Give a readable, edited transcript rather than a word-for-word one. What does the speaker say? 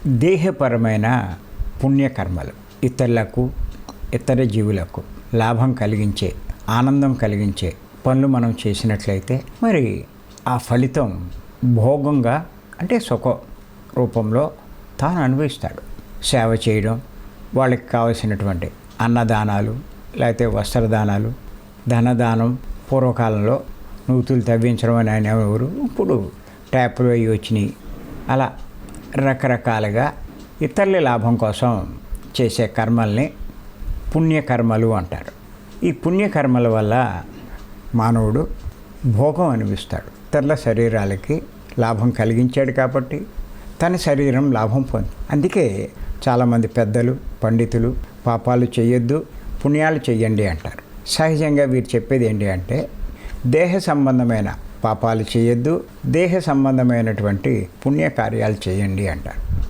దేహపరమైన పుణ్యకర్మలు ఇతరులకు ఇతర జీవులకు లాభం కలిగించే ఆనందం కలిగించే పనులు మనం చేసినట్లయితే మరి ఆ ఫలితం భోగంగా అంటే సుఖ రూపంలో తాను అనుభవిస్తాడు. సేవ చేయడం, వాళ్ళకి కావలసినటువంటి అన్నదానాలు లేకపోతే వస్త్రదానాలు, ధనదానం. పూర్వకాలంలో నూతులు తవ్వించడం అని ఆయన ఎవరు, ఇప్పుడు ట్యాపులు అవి వచ్చినాయి. అలా రకరకాలుగా ఇతరుల లాభం కోసం చేసే కర్మల్ని పుణ్యకర్మలు అంటారు. ఈ పుణ్యకర్మల వల్ల మానవుడు భోగం అనిపిస్తాడు. ఇతరుల శరీరాలకి లాభం కలిగించాడు కాబట్టి తన శరీరం లాభం పొంది. అందుకే చాలామంది పెద్దలు పండితులు పాపాలు చేయొద్దు పుణ్యాలు చెయ్యండి అంటారు. సహజంగా వీరు చెప్పేది ఏంటి అంటే దేహ సంబంధమైన పాపాలు చేయొద్దు, దేహ సంబంధమైనటువంటి పుణ్యకార్యాలు చేయండి అంటారు.